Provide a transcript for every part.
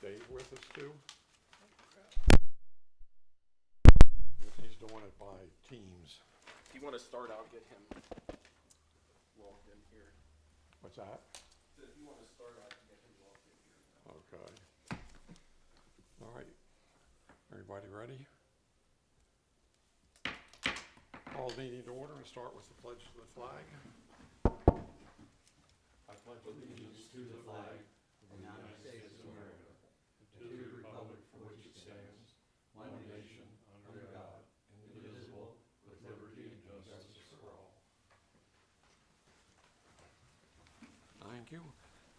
Dave with us too. He's doing it by teams. If you want to start, I'll get him logged in here. What's that? If you want to start, I can get him logged in here. Okay. All right. Everybody ready? Call the meeting to order and start with the pledge to the flag. I pledge allegiance to the flag of the United States of America, and to the republic for which it stands, one nation, under God, indivisible, with liberty and justice for all. Thank you.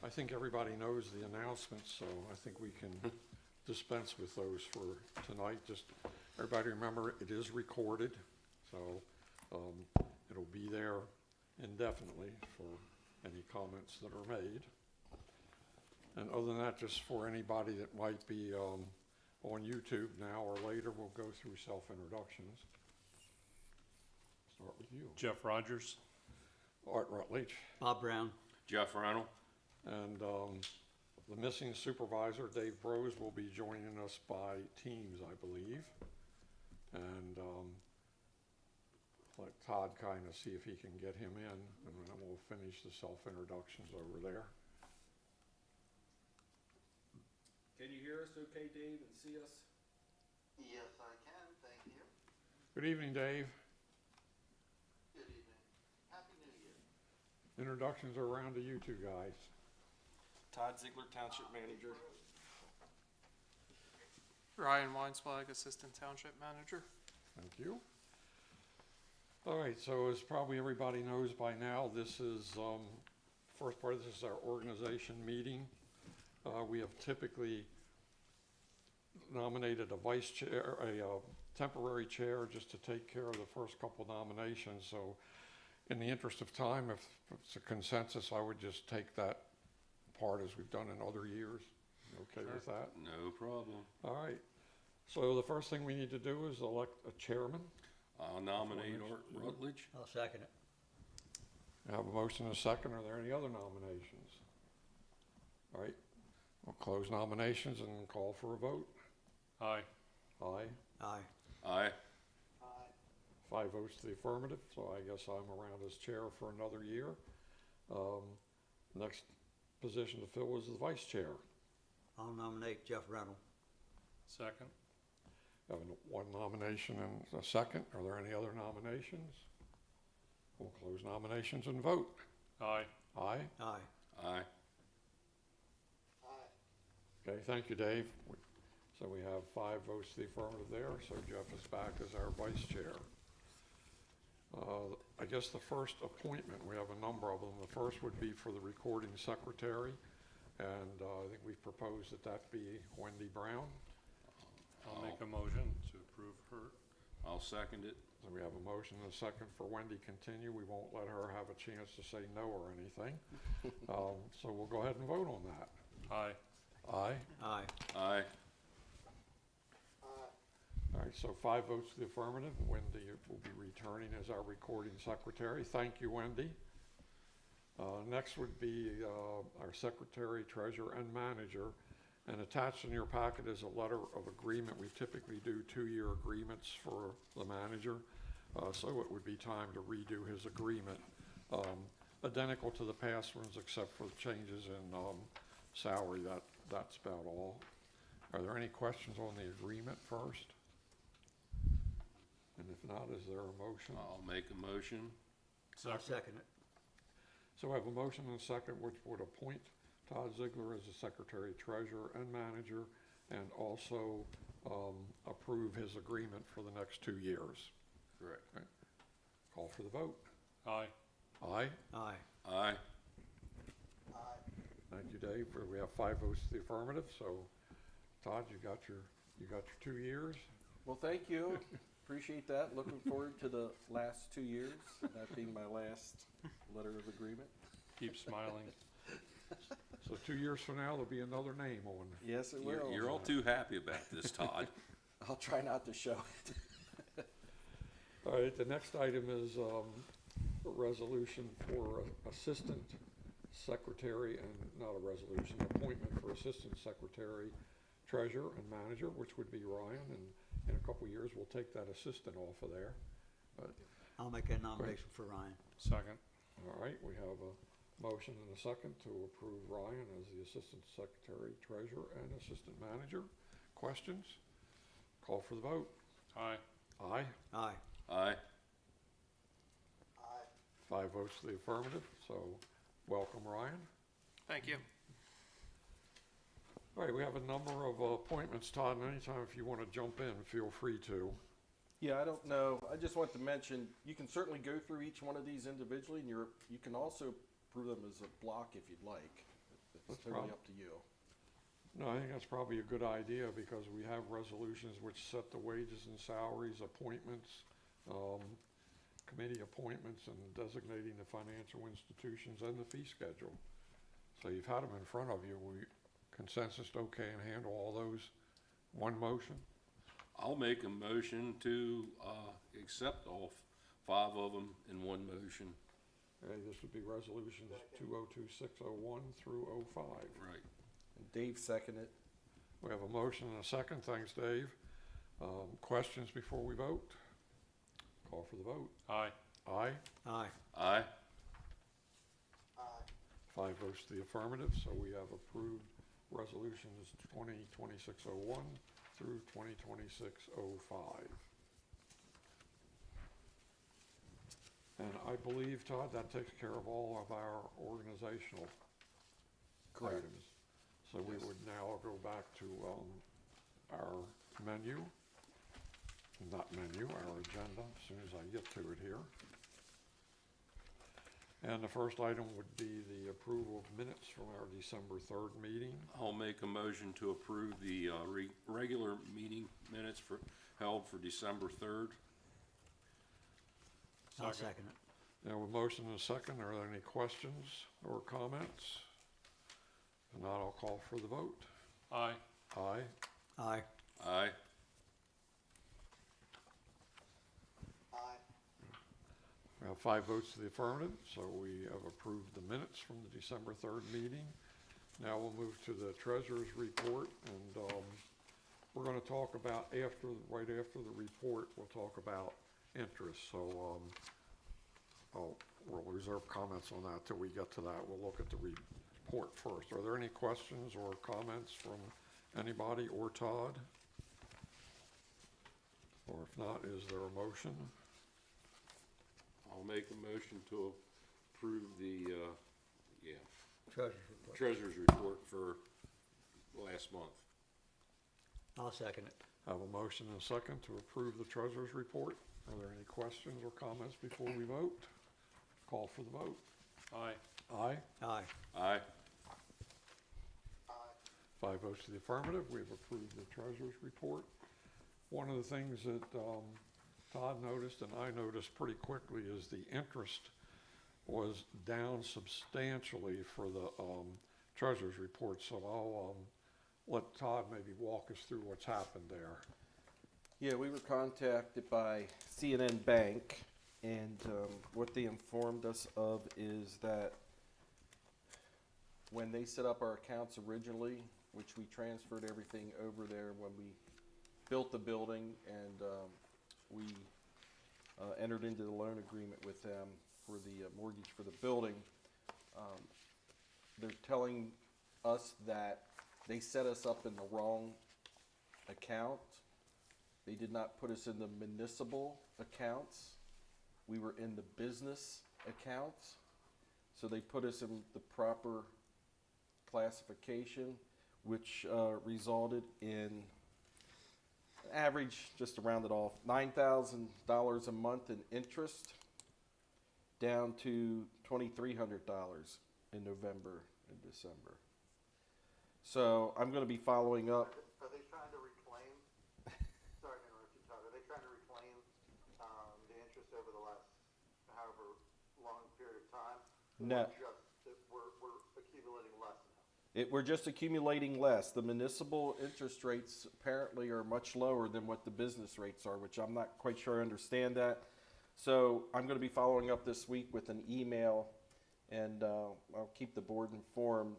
I think everybody knows the announcements, so I think we can dispense with those for tonight. Just everybody remember, it is recorded, so it'll be there indefinitely for any comments that are made. And other than that, just for anybody that might be on YouTube now or later, we'll go through self-introductions. Start with you. Jeff Rogers. Art Rutledge. Bob Brown. Jeff Reynolds. And the missing supervisor, Dave Brose, will be joining us by teams, I believe. And let Todd kind of see if he can get him in, and then we'll finish the self-introductions over there. Can you hear us okay, Dave, and see us? Yes, I can, thank you. Good evening, Dave. Good evening. Happy New Year. Introductions are around to you two guys. Todd Ziegler, Township Manager. Ryan Weinswag, Assistant Township Manager. Thank you. All right, so as probably everybody knows by now, this is, first part of this is our organization meeting. We have typically nominated a vice chair, a temporary chair, just to take care of the first couple nominations. So in the interest of time, if it's a consensus, I would just take that part as we've done in other years. Okay with that? No problem. All right. So the first thing we need to do is elect a chairman. I'll nominate Art Rutledge. I'll second it. I have a motion and a second. Are there any other nominations? All right. We'll close nominations and call for a vote. Aye. Aye. Aye. Aye. Aye. 5 votes to the affirmative, so I guess I'm around as chair for another year. Next position to fill is the vice chair. I'll nominate Jeff Reynolds. Second. I have one nomination and a second. Are there any other nominations? We'll close nominations and vote. Aye. Aye. Aye. Aye. Aye. Okay, thank you, Dave. So we have 5 votes to the affirmative there, so Jeff is back as our vice chair. I guess the first appointment, we have a number of them. The first would be for the recording secretary, and I think we've proposed that that be Wendy Brown. I'll make a motion to approve her. I'll second it. So we have a motion and a second for Wendy continue. We won't let her have a chance to say no or anything. So we'll go ahead and vote on that. Aye. Aye. Aye. Aye. Aye. All right, so 5 votes to the affirmative. Wendy will be returning as our recording secretary. Thank you, Wendy. Next would be our secretary, treasurer, and manager. And attached in your packet is a letter of agreement. We typically do 2-year agreements for the manager. So it would be time to redo his agreement. Identical to the past ones except for the changes in salary. That's about all. Are there any questions on the agreement first? And if not, is there a motion? I'll make a motion. I'll second it. So I have a motion and a second which would appoint Todd Ziegler as the secretary, treasurer, and manager, and also approve his agreement for the next 2 years. Correct. Okay. Call for the vote. Aye. Aye. Aye. Aye. Aye. Thank you, Dave. We have 5 votes to the affirmative. So, Todd, you got your 2 years. Well, thank you. Appreciate that. Looking forward to the last 2 years, that being my last letter of agreement. Keep smiling. So 2 years from now, there'll be another name on. Yes, it will. You're all too happy about this, Todd. I'll try not to show it. All right, the next item is a resolution for assistant secretary, and not a resolution, appointment for assistant secretary, treasurer, and manager, which would be Ryan, and in a couple of years, we'll take that assistant off of there. But, I'll make that nomination for Ryan. Second. all right, we have a motion and a second to approve Ryan as the assistant secretary, treasurer, and assistant manager. Questions? Call for the vote. Aye. Aye. Aye. Aye. Aye. 5 votes to the affirmative, so welcome, Ryan. Thank you. All right, we have a number of appointments, Todd, and anytime if you want to jump in, feel free to. Yeah, I don't know. I just want to mention, you can certainly go through each one of these individually, and you can also approve them as a block if you'd like. It's That's totally prob- up to you. No, I think that's probably a good idea because we have resolutions which set the wages and salaries, appointments, committee appointments, and designating the financial institutions and the fee schedule. So you've had them in front of you. We consensus okay and handle all those one motion? I'll make a motion to accept all 5 of them in one motion. Okay, this would be resolutions 202601 through 05. Right. And Dave seconded it. We have a motion and a second. Thanks, Dave. Questions before we vote? Call for the vote. Aye. Aye. Aye. Aye. Aye. 5 votes to the affirmative, so we have approved resolutions 202601 through 202605. And I believe, Todd, that takes care of all of our organizational Correct. items. So we would now go back to our menu, not menu, our agenda, as soon as I get to it here. And the first item would be the approval of minutes from our December 3rd meeting. I'll make a motion to approve the regular meeting minutes held for December 3rd. I'll second it. Now, with motion and a second, are there any questions or comments? If not, I'll call for the vote. Aye. Aye. Aye. Aye. Aye. We have 5 votes to the affirmative, so we have approved the minutes from the December 3rd meeting. Now we'll move to the treasurer's report, and we're going to talk about right after the report, we'll talk about interest. So we'll reserve comments on that till we get to that. We'll look at the report first. Are there any questions or comments from anybody or Todd? Or if not, is there a motion? I'll make a motion to approve the Treasurer's report. treasurer's report for last month. I'll second it. I have a motion and a second to approve the treasurer's report. Are there any questions or comments before we vote? Call for the vote. Aye. Aye. Aye. Aye. Aye. 5 votes to the affirmative. We've approved the treasurer's report. One of the things that Todd noticed and I noticed pretty quickly is the interest was down substantially for the treasurer's report. So I'll let Todd maybe walk us through what's happened there. Yeah, we were contacted by CNN Bank, and what they informed us of is that when they set up our accounts originally, which we transferred everything over there when we built the building, and we entered into the loan agreement with them for the mortgage for the building, they're telling us that they set us up in the wrong account. They did not put us in the municipal accounts. We were in the business accounts. So they put us in the proper classification, which resulted in average, just to round it off, $9,000 a month in interest, down to $2,300 in November and December. So I'm going to be following up. Are they trying to reclaim, sorry to interrupt you, Todd, are they trying to reclaim the interest over the last however long period of time? No. Or just that we're accumulating less now? We're just accumulating less. The municipal interest rates apparently are much lower than what the business rates are, which I'm not quite sure I understand that. So I'm going to be following up this week with an email, and I'll keep the board informed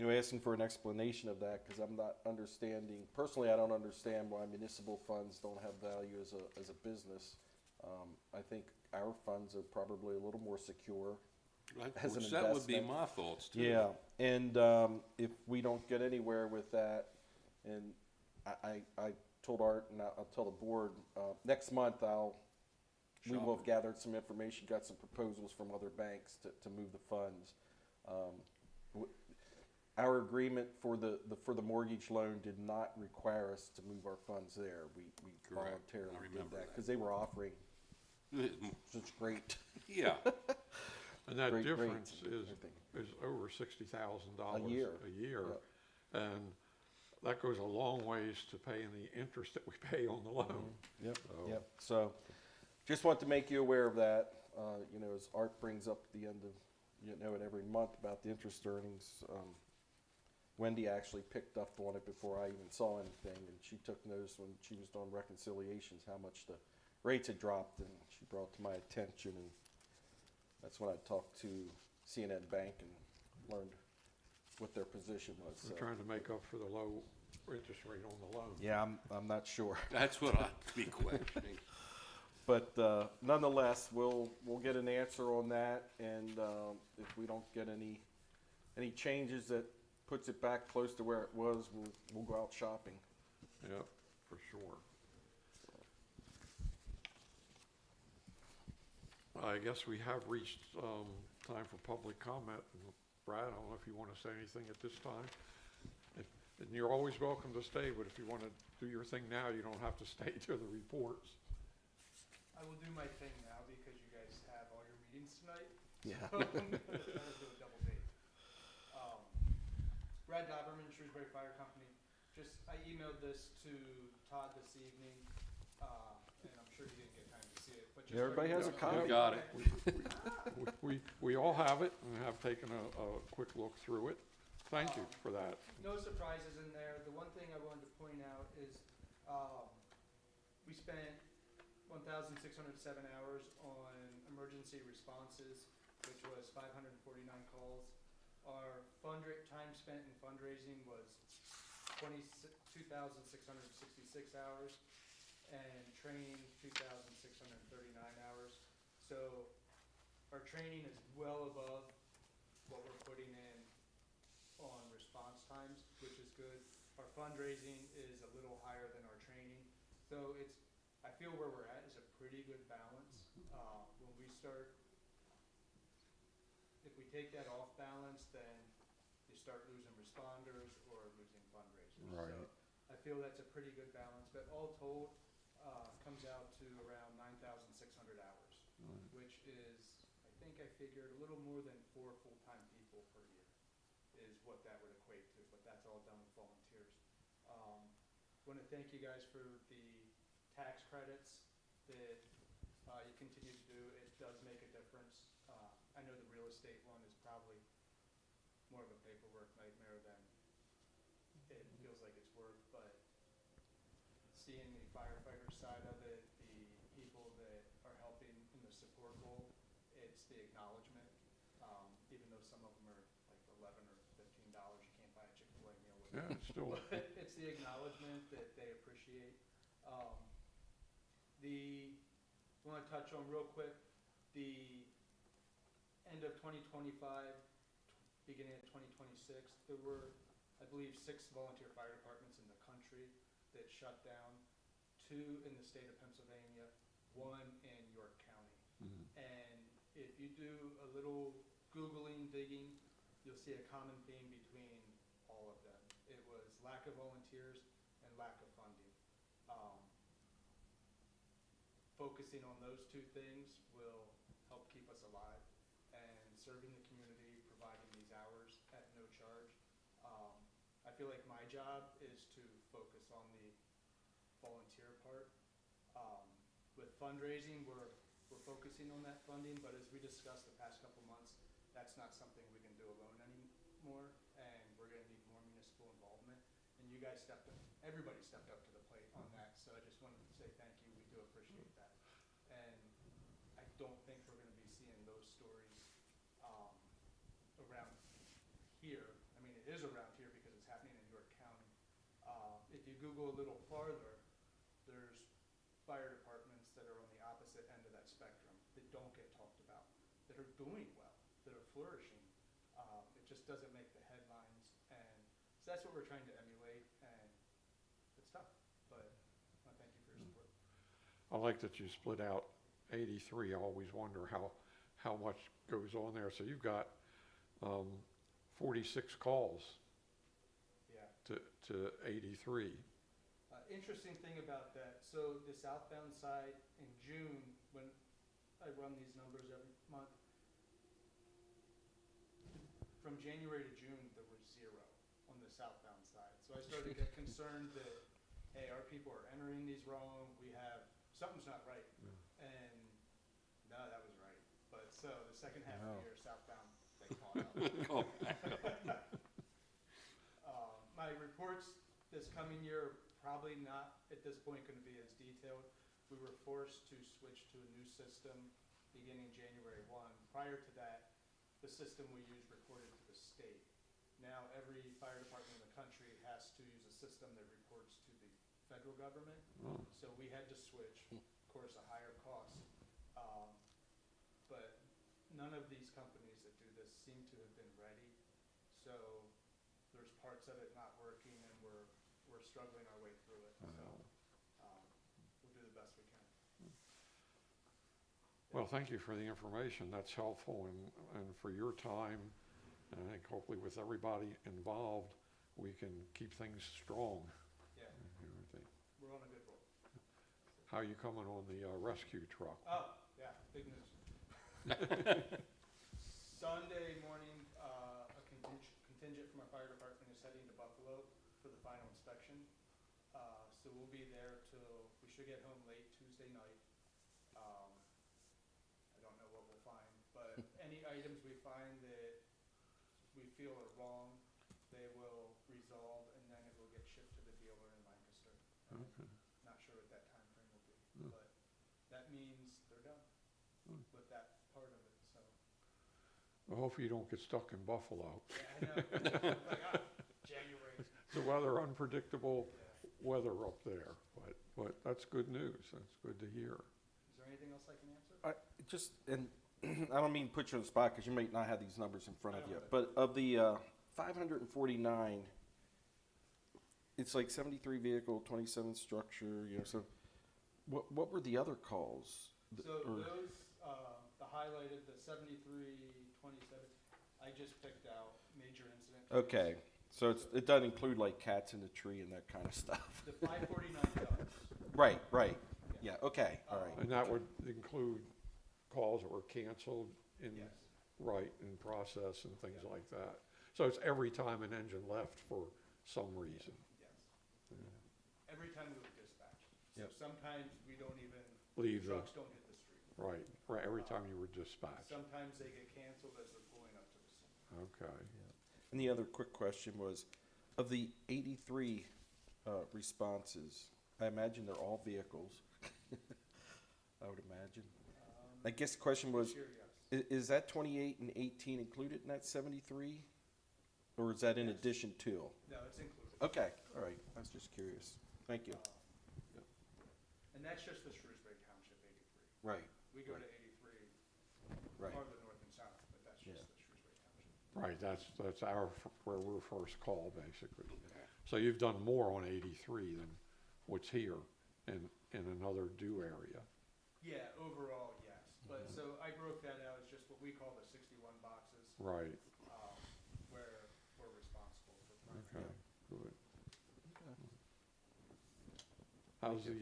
asking for an explanation of that, because I'm not understanding, personally, I don't understand why municipal funds don't have value as a business. I think our funds are probably a little more secure. As an That would be investment. my thoughts too. Yeah, and if we don't get anywhere with that, and I told Art, and I'll tell the board, next month we will have gathered some information, got some proposals from other banks to move the funds. Our agreement for the mortgage loan did not require us to move our funds there. We Correct. voluntarily I did remember that, that. because they were offering such great. Yeah, And that Great difference rates, is over $60,000 A year. a year. And that goes a long ways to paying the interest that we pay on the loan. Yep, So- yep. So, just want to make you aware of that. As Art brings up the end of, it every month about the interest earnings. Wendy actually picked up on it before I even saw anything, and she took notice when she was doing reconciliations how much the rates had dropped, and she brought to my attention, and that's when I talked to CNN Bank and learned what their position was. We're So. trying to make up for the low interest rate on the loan. Yeah, I'm not sure. that's what I'd be questioning. But nonetheless, we'll get an answer on that, and if we don't get any changes that puts it back close to where it was, we'll go out shopping. Yep, for sure. I guess we have reached time for public comment. Brad, I don't know if you want to say anything at this time. And you're always welcome to stay, but if you want to do your thing now, you don't have to stay to the reports. I will do my thing now because you guys have all your meetings tonight. Yeah. So I'm gonna do a double date. Brad Doberman, Shrewsbury Fire Company. I emailed this to Todd this evening, and I'm sure he didn't get time to see it, but just. Everybody has a copy. You got it. We all have it and have taken a quick look through it. Thank you for that. No surprises in there. The one thing I wanted to point out is, we spent 1,607 hours on emergency responses, which was 549 calls. Our time spent in fundraising was 2,666 hours, and training 2,639 hours. So our training is well above what we're putting in on response times, which is good. Our fundraising is a little higher than our training. So I feel where we're at is a pretty good balance. When we start, if we take that off balance, then you start losing responders or losing fundraisers. Right. So I feel that's a pretty good balance, but all told, comes out to around 9,600 hours, which is, I think I figured a little more than 4 full-time people per year is what that would equate to, but that's all done with volunteers. Want to thank you guys for the tax credits that you continue to do. It does make a difference. I know the real estate one is probably more of a paperwork nightmare than it feels like it's worth, but seeing the firefighter side of it, the people that are helping in the support role, it's the acknowledgement. Even though some of them are like $11 or $15, you can't buy a Chick-fil-A meal with Yeah, it. it's still, But it's the acknowledgement that they appreciate. Want to touch on real quick, the end of 2025, beginning of 2026, there were, I believe, 6 volunteer fire departments in the country that shut down, 2 in the state of Pennsylvania, 1 in York County. And if you do a little Googling, digging, you'll see a common theme between all of them. It was lack of volunteers and lack of funding. Focusing on those 2 things will help keep us alive, and serving the community, providing these hours at no charge. I feel like my job is to focus on the volunteer part. With fundraising, we're focusing on that funding, but as we discussed the past couple months, that's not something we can do alone anymore, and we're gonna need more municipal involvement. And you guys everybody stepped up to the plate on that, so I just wanted to say thank you. We do appreciate that. And I don't think we're gonna be seeing those stories around here. I mean, it is around if you Google a little farther, there's fire departments that are on the opposite end of that spectrum that don't get talked about, that are doing well, that are flourishing. It just doesn't make the headlines, and so that's what we're trying to emulate, and it's tough, but thank you for your support. I like that you split out 83. I always wonder how much goes on there. So you've got 46 calls Yeah. to 83. Interesting thing about that, so the southbound side in June, when I run these numbers every month, from January to June, there was 0 on the southbound side. So I started to get concerned that, hey, our people are entering these wrong, something's not right. And no, that was right. But so the second half of the year, southbound, they caught up. My reports this coming year are probably not at this point going to be as detailed. We were forced to switch to a new system beginning January 1. Prior to that, the system we used reported to the state. Now every fire department in the country has to use a system that reports to the federal government. Oh. So we had to switch, of course, a higher cost. But none of these companies that do this seem to have been ready. So there's parts of it not working, and we're struggling our way through it. So we'll do the best we can. Well, thank you for the information. That's helpful, and for your time. And I think hopefully with everybody involved, we can keep things strong. Yeah, and everything. we're on a good roll. How are you coming on the rescue truck? Oh, yeah, big news. Sunday morning, a contingent from our fire department is heading to Buffalo for the final inspection. So we'll be there we should get home late Tuesday night. I don't know what we'll find, but any items we find that we feel are wrong, they will resolve, and then it will get shipped to the dealer in Lancaster. Okay. Not sure what that time frame will be, Hmm. but that means they're done with that part of it, so. I hope you don't get stuck in Buffalo. Yeah, I know. Like, January. It's a rather unpredictable Yeah. weather up there, but that's good news. That's good to hear. Is there anything else I can answer? And I don't mean to put you on the spot because you might not have these numbers in front I of don't you, have it. but of the 549, it's like 73 vehicle, 27 structure, so what were the other calls? So those, the highlighted, the 7327, I just picked out major incident. cases. Okay, so it doesn't include like cats in the tree and that kind of stuff. The 549 does. Right, yeah, okay, all right. And that would include calls that were canceled in, Yes. right, in process and things Yeah. like that. So it's every time an engine left for some reason. Yes. Every time we would dispatch. So Yep. sometimes we don't even, Leave the, trucks don't hit the street. right, every time you were dispatched. Sometimes they get canceled as they're pulling up to the scene. Okay. And the other quick question was, of the 83 responses, I imagine they're all vehicles. I would imagine. I guess the question was, This year, yes. is that 28 and 18 included in that 73? Or is that in Yes. addition to? No, it's included. Okay, all right, I was just curious. Thank you. And that's just the Shrewsbury Township 83. Right, We go Right. to 83 right. farther north and south, but that's just Yeah. the Shrewsbury Township. Right, that's where we're first called, basically. So you've done more on 83 than what's here in another due area. Yeah, overall, yes. But so I broke that out as just what we call the 61 boxes, Right, where we're responsible for. okay, good. How's the,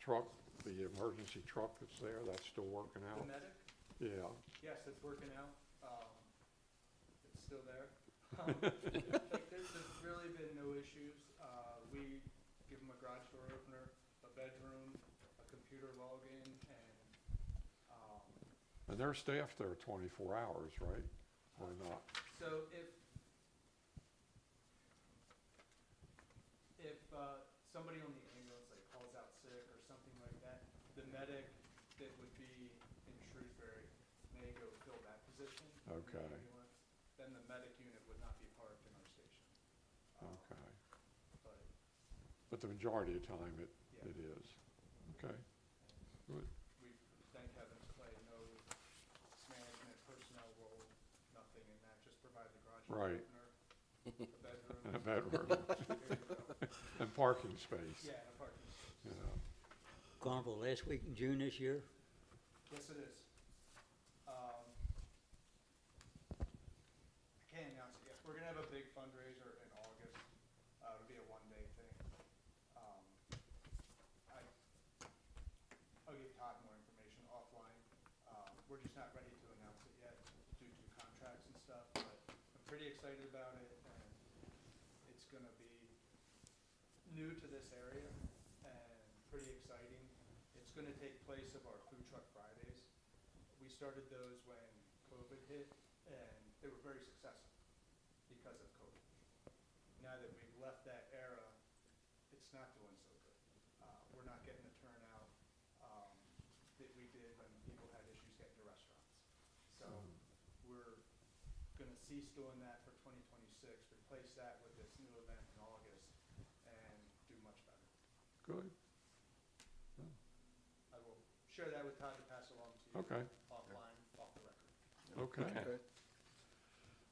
truck, the emergency truck that's there, that's still working The out? medic, Yeah, yes, it's working out. It's still there. There's really been no issues. We give them a garage door opener, a bedroom, a computer login, and they're staffed there 24 hours, right? Or not? so if somebody on the ambulance like calls out sick or something like that, the medic that would be in Shrewsbury may go fill that position. in the Okay. ambulance. Then the medic unit would not be parked in our station. Okay. But, But the majority of the time Yeah. it is. Okay, good. we, thank heavens, play no management, personnel role, nothing in that, just provide the garage door Right. opener, a bedroom. And a bedroom Here you go. and parking space. Yeah, and a parking space. Yeah. Carnival last week in June this year? Yes, it is. I can't announce it yet. We're gonna have a big fundraiser in August. It'll be a one-day thing. I'll give Todd more information offline. We're just not ready to announce it yet due to contracts and stuff, but I'm pretty excited about it, and it's gonna be new to this area and pretty exciting. It's gonna take place of our Food Truck Fridays. We started those when COVID hit, and they were very successful because of COVID. Now that we've left that era, it's not doing so good. We're not getting the turnout that we did when people had issues getting to restaurants. So we're gonna cease doing that for 2026, replace that with this new event in August, and do much better. Good, I will share that with Todd to pass along to you. okay, Offline, off the record. okay. Okay.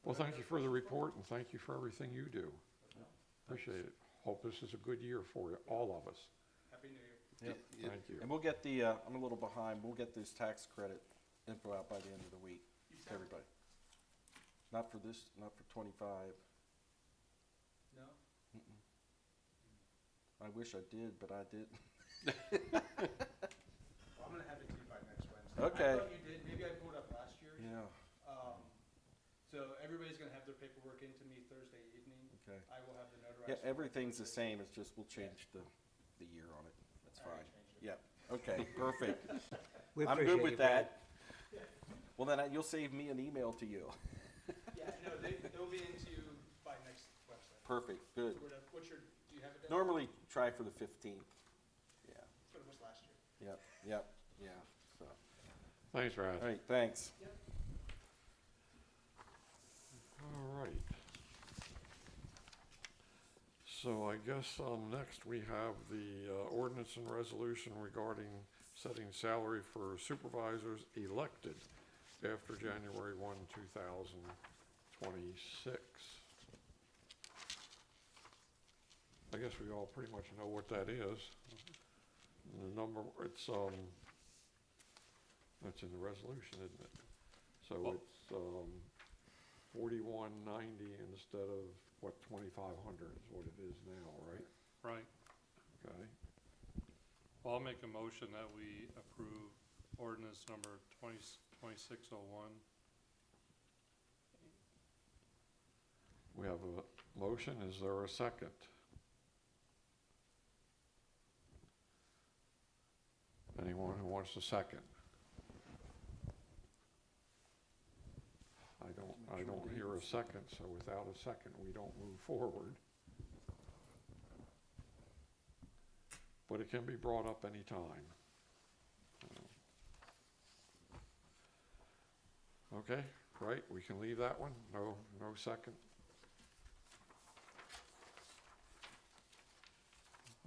Well, thank you for the report and thank you for everything you do. Appreciate it. Hope this is a good year for you, all of us. Happy New Year. Yep. Thank you. And we'll get the, I'm a little behind, we'll get this tax credit info out by the end of the week to everybody. Not for this, not for 25. No? I wish I did, but I didn't. Well, I'm gonna have it to you by next Wednesday. Okay. I thought you did, maybe I pulled up last year's. Yeah, So everybody's gonna have their paperwork into me Thursday evening. okay. I will have the notarized. Yeah, form everything's the Thursday. same, it's just we'll change the year on it. That's I already fine. changed it. Yep, okay, perfect. We I'm appreciate good with you, Brad. that. Well, then you'll save me an email to you. Yeah, no, they'll be into you by next Wednesday. Perfect, good. What's your, do you have it down? Normally try for the 15th. Yeah, That's what it was last year. yep, yeah, so. Thanks, Brad. All right, thanks. All right. So I guess next we have the ordinance and resolution regarding setting salary for supervisors elected after January 1, 2026. I guess we all pretty much know what that is. The number, it's that's in the resolution, isn't it? So Well- it's 4190 instead of what 2500 is what it is now, right? Right. Okay. Well, I'll make a motion that we approve ordinance number 2601. We have a motion. Is there a second? Anyone who wants a second? I don't hear a second, so without a second, we don't move forward. But it can be brought up any time. Okay, right, we can leave that one? No second?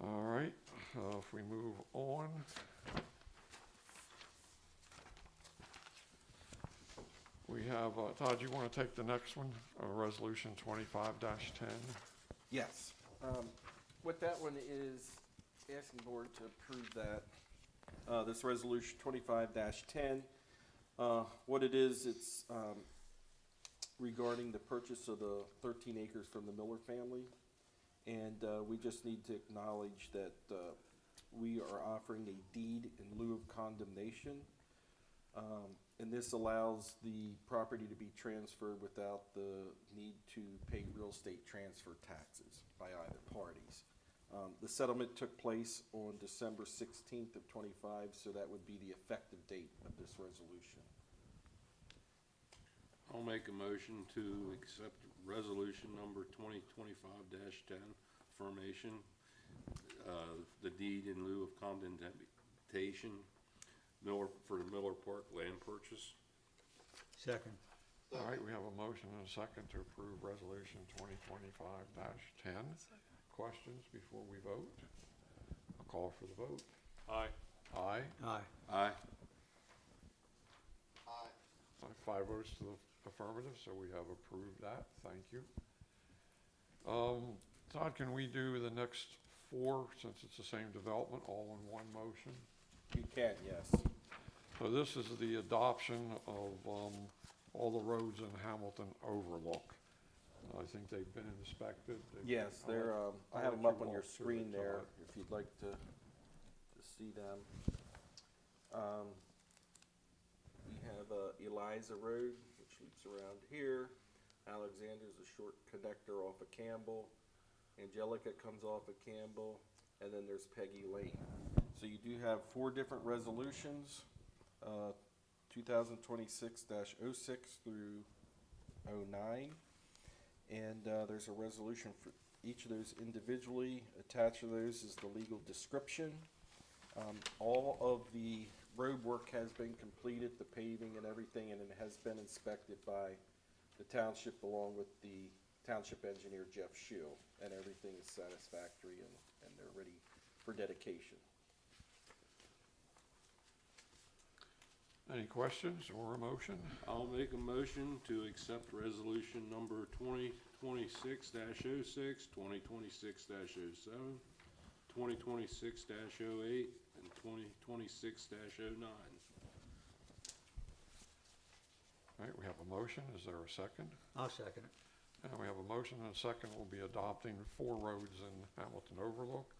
All right, if we move on. We have, Todd, you want to take the next one, Resolution 25-10? Yes. What that one is, asking board to approve that, this resolution 25-10. What it is, it's regarding the purchase of the 13 acres from the Miller family. And we just need to acknowledge that we are offering a deed in lieu of condemnation. And this allows the property to be transferred without the need to pay real estate transfer taxes by either parties. The settlement took place on December 16th of 25, so that would be the effective date of this resolution. I'll make a motion to accept resolution number 2025-10, affirmation, the deed in lieu of condemnation, for the Miller Park land purchase. Second. All right, we have a motion and a second to approve resolution 2025-10. Questions before we vote? I'll call for the vote. Aye. Aye. Aye. Aye. Aye. 5 votes to the affirmative, so we have approved that. Thank you. Todd, can we do the next 4, since it's the same development, all in one motion? You can, yes. So this is the adoption of all the roads in Hamilton Overlook. I think they've been inspected. Yes, they're, I have them up on your screen there, if you'd like to see them. We have Eliza Road, which loops around here. Alexander's a short connector off of Campbell. Angelica comes off of Campbell, and then there's Peggy Lane. So you do have 4 different resolutions, 2026-06 through 09. And there's a resolution for each of those individually. Attached to those is the legal description. All of the road work has been completed, the paving and everything, and it has been inspected by the township along with the township engineer Jeff Schill, and everything is satisfactory and they're ready for dedication. Any questions or a motion? I'll make a motion to accept resolution number 2026-06, 2026-07, 2026-08, and 2026-09. All right, we have a motion. Is there a second? I'll second it. And we have a motion and a second. We'll be adopting 4 roads in Hamilton Overlook,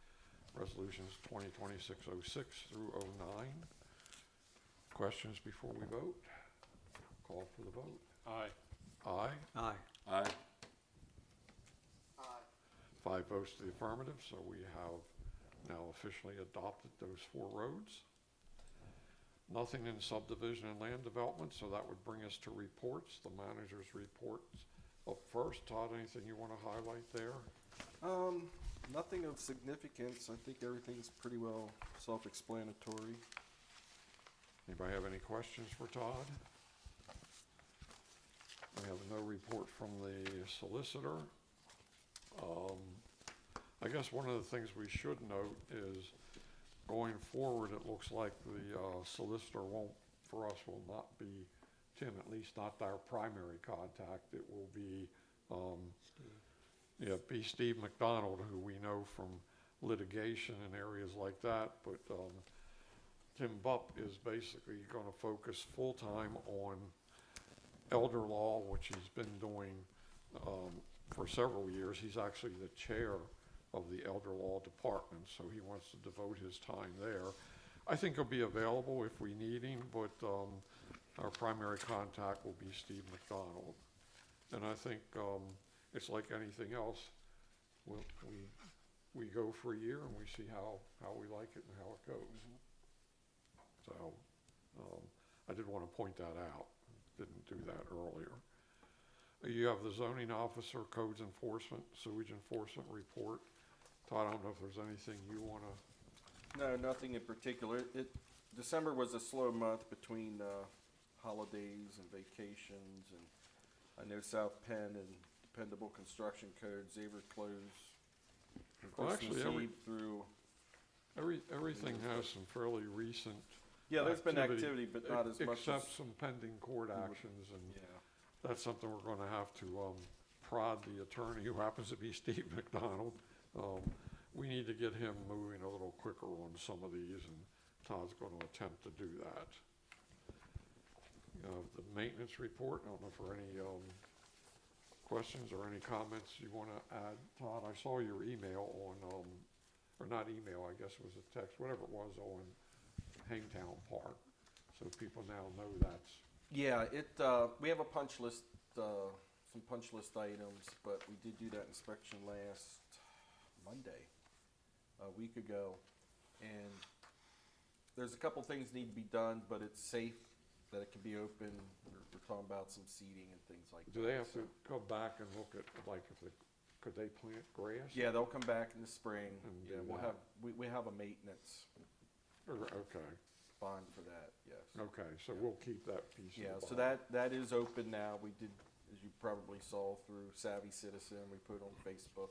resolutions 2026-06 through 09. Questions before we vote? Call for the vote. Aye. Aye. Aye. Aye. Aye. 5 votes to the affirmative, so we have now officially adopted those 4 roads. Nothing in subdivision and land development, so that would bring us to reports, the manager's reports. Up first, Todd, anything you want to highlight there? Nothing of significance. I think everything's pretty well self-explanatory. Anybody have any questions for Todd? We have no report from the solicitor. I guess one of the things we should note is going forward, it looks like the solicitor will not be Tim, at least not our primary contact. It will be, be Steve McDonald, who we know from litigation and areas like that, but Tim Bupp is basically going to focus full-time on elder law, which he's been doing for several years. He's actually the chair of the elder law department, so he wants to devote his time there. I think he'll be available if we need him, but our primary contact will be Steve McDonald. And I think it's like anything else. We go for a year and we see how we like it and how it goes. So I did want to point that out. Didn't do that earlier. You have the zoning officer, codes enforcement, sewage enforcement report. Todd, I don't know if there's anything you want to. No, nothing in particular. December was a slow month between holidays and vacations, and I know South Penn and Dependable Construction Codes, they were closed from Well, Christmas actually, Eve through. Everything has some fairly recent. Yeah, there's been activity, but not as much as. Except some pending court actions, and Yeah. that's something we're going to have to prod the attorney, who happens to be Steve McDonald. We need to get him moving a little quicker on some of these, and Todd's going to attempt to do that. The maintenance report, I don't know if there are any questions or any comments you want to add. Todd, I saw your email on, or not email, I guess it was a text, whatever it was, on Hangtown Park, so people now know that's. Yeah, we have a punch list, some punch list items, but we did do that inspection last Monday, a week ago, and there's a couple things need to be done, but it's safe that it can be open. We're talking about some seating and things like that. Do they have to so- go back and look at, like, could they plant grass? Yeah, they'll come back in the spring. And Yeah, do we'll that. have, we have a maintenance Okay. fine for that, yes. Okay, so we'll keep that piece of Yeah, the so bond. that is open now. We did, as you probably saw through Savvy Citizen, we put it on Facebook.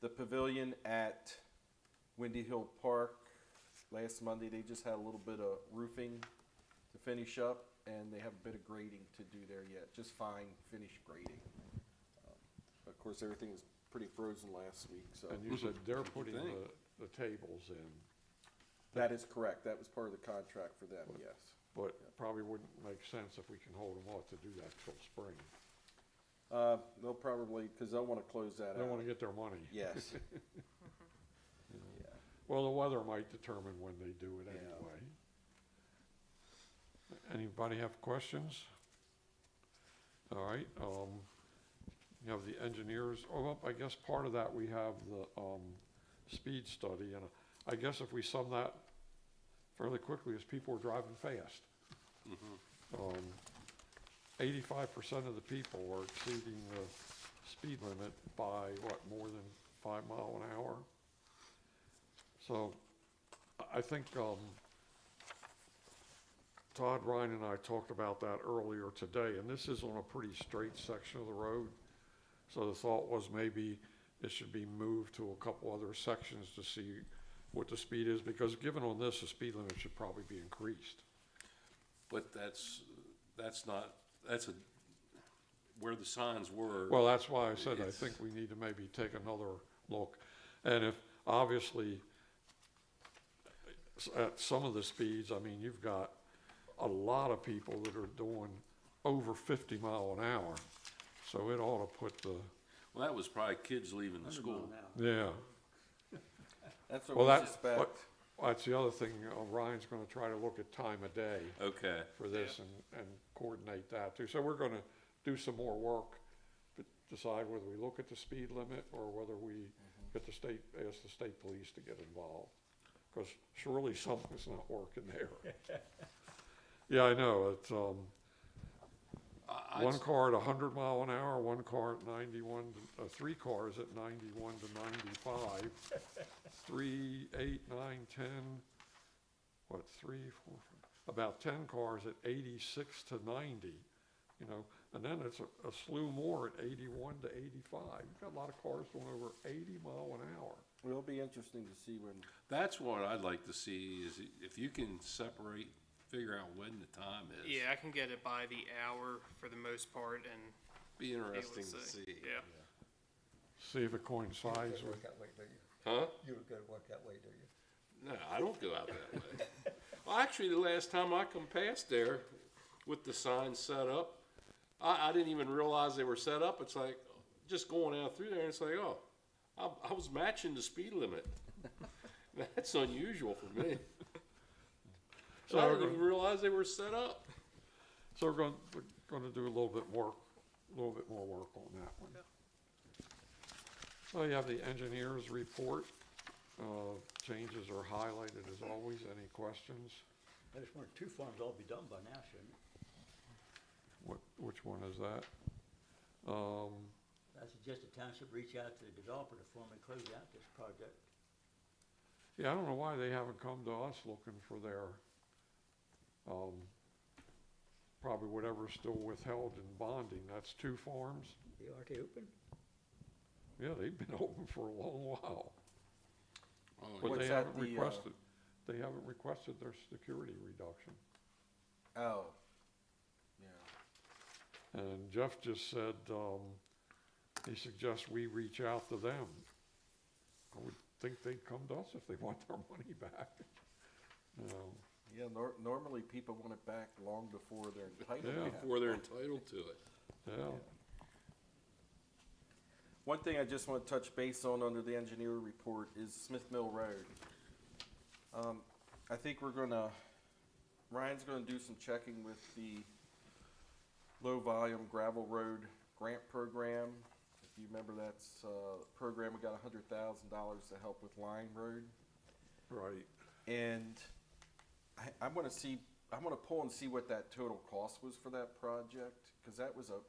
The pavilion at Windy Hill Park, last Monday, they just had a little bit of roofing to finish up, and they have a bit of grading to do there yet, just fine finished grading. Of course, everything was pretty frozen last week, so. And you said they're What'd you putting think? the tables in, That is correct. That was part of the contract for them, yes. but probably wouldn't make sense if we can hold them off to do that till spring. They'll probably, because they'll want to close that They out. want to get their money. Yes. Yeah. Well, the weather might determine when they do it Yeah. anyway. Anybody have questions? All right, you have the engineers, well, I guess part of that, we have the, speed study, and I guess if we sum that fairly quickly, is people are driving fast. 85% of the people are exceeding the speed limit by, what, more than 5 miles an hour? So, I think, Todd, Ryan, and I talked about that earlier today, and this is on a pretty straight section of the road. So the thought was maybe it should be moved to a couple other sections to see what the speed is, because given on this, the speed limit should probably be increased. But that's where the signs were. Well, that's why I said I It's- think we need to maybe take another look. And if, obviously, at some of the speeds, I mean, you've got a lot of people that are doing over 50 mile an hour. So it ought to put the, Well, that was probably kids leaving the 100 mile school. an hour. yeah. That's what Well, we that- suspect. That's the other thing, Ryan's gonna try to look at time of day Okay. for this and coordinate that too. So we're gonna do some more work to decide whether we look at the speed limit or whether we get ask the state police to get involved. Cause surely something's not working there. Yeah, I know, it's, one car at 100 mile an hour, one car at 91, 3 cars at 91 to 95, 3, 8, 9, 10, what, 3, 4, 5, about 10 cars at 86 to 90, you know, and then it's a slew more at 81 to 85. You've got a lot of cars going over 80 mile an hour. It'll be interesting to see when, That's what I'd like to see is if you can figure out when the time is. Yeah, I can get it by the hour for the most part and Be be able interesting to to see. see. Yeah. See if it coincides with, that way, do you? Huh? You would go to work that way, do you? No, I don't go out that way. Well, actually, the last time I come past there with the signs set up, I didn't even realize they were set up. It's like, just going out through there, and it's like, oh, I was matching the speed limit. That's unusual for me. So I we're didn't even realize they were set up. so we're gonna do a little bit more work on that one. So you have the engineer's report. Changes are highlighted as always. Any questions? I just wondered, 2 farms all be done by now, shouldn't it? Which one is that? I suggest the township reach out to the developer to formally close out this project. Yeah, I don't know why they haven't come to us looking for their, probably whatever's still withheld in bonding. That's 2 farms. Are they open? Yeah, they've been open for a long while. Oh, But What's they that, haven't requested their security reduction. oh, yeah. And Jeff just said, he suggests we reach out to them. I would think they'd come to us if they want their money back. You know, Yeah, normally people want it back long before they're entitled Yeah. to it. before they're entitled to it. yeah. One thing I just want to touch base on under the engineer report is Smith Mill Road. I think Ryan's gonna do some checking with the low volume gravel road grant program. If you remember, that's a program, we got $100,000 to help with Line Road. Right. And I'm gonna pull and see what that total cost was for that project, cause that was a